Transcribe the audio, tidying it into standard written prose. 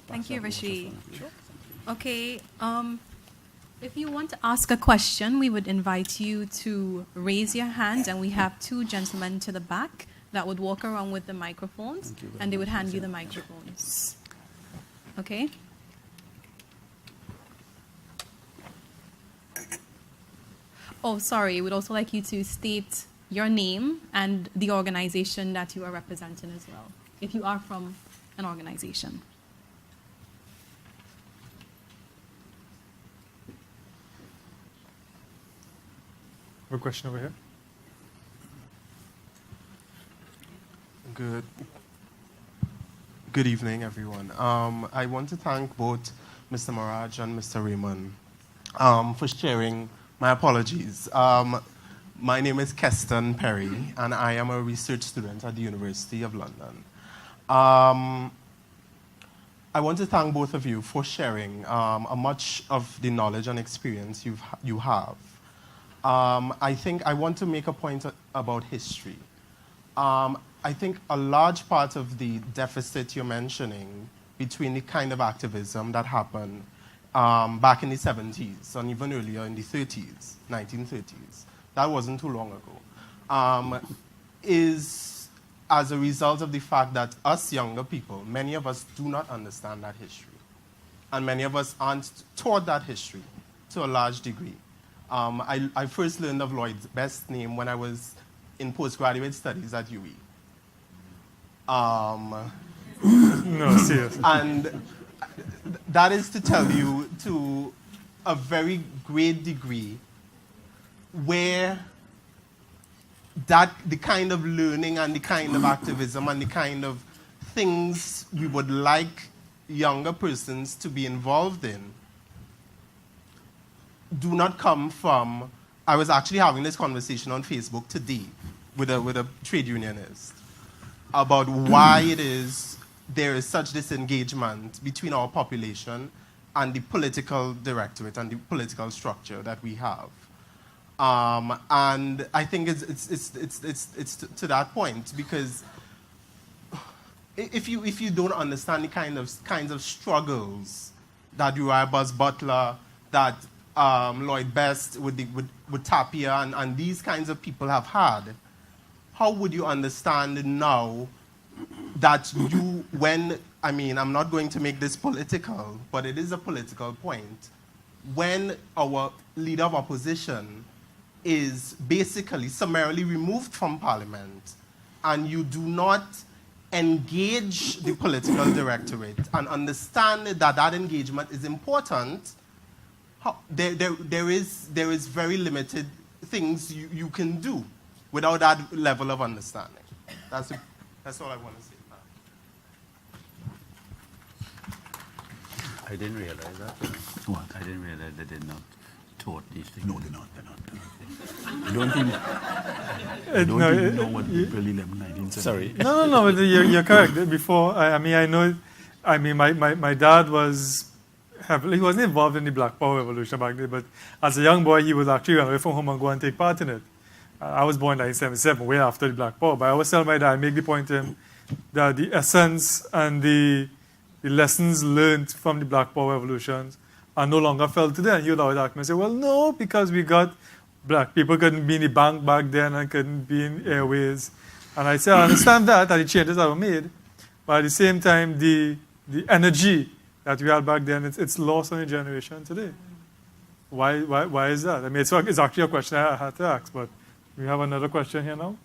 Thank you, Rishi. Okay, if you want to ask a question, we would invite you to raise your hand, and we have two gentlemen to the back that would walk around with the microphones, and they would hand you the microphones. Okay? Oh, sorry, we'd also like you to state your name and the organization that you are representing as well, if you are from an organization. A question over here. Good evening, everyone. I want to thank both Mr. Maraj and Mr. Raymond for sharing. My apologies. My name is Keston Perry, and I am a research student at the University of London. I want to thank both of you for sharing much of the knowledge and experience you have. I think I want to make a point about history. I think a large part of the deficit you're mentioning between the kind of activism that happened back in the 70s and even earlier in the 30s, 1930s, that wasn't too long ago, is as a result of the fact that us younger people, many of us do not understand that history. And many of us aren't taught that history to a large degree. I first learned of Lloyd's best name when I was in postgraduate studies at UE. No, seriously. And that is to tell you to a very great degree where the kind of learning and the kind of activism and the kind of things we would like younger persons to be involved in do not come from. I was actually having this conversation on Facebook today with a trade unionist about why it is there is such disengagement between our population and the political directorate and the political structure that we have. And I think it's to that point, because if you don't understand the kinds of struggles that Uriah Buzz Butler, that Lloyd Best with Tapia and these kinds of people have had, how would you understand now that I'm not going to make this political, but it is a political point, when our leader of opposition is basically summarily removed from parliament and you do not engage the political directorate and understand that engagement is important, there is very limited things you can do without that level of understanding. That's all I want to say. I didn't realize that. What? I didn't realize they did not taught these things. No, they're not. I don't think even know what April 11, 1970. Sorry. No, but you're correct. Before, my dad was heavily, he wasn't involved in the Black Power revolution back then, but as a young boy, he would actually run away from home and go and take part in it. I was born in 1977, way after the Black Power, but I always tell my dad, I make the point to him that the essence and the lessons learned from the Black Power revolutions are no longer felt today. And he would always ask me and say, well, no, because we got black people couldn't be in the bank back then and couldn't be in airways. And I say, I understand that the changes that were made, but at the same time, the energy that we had back then, it's lost on the generation today. Why is that? I mean, it's actually a question I had to ask, but we have another question here now.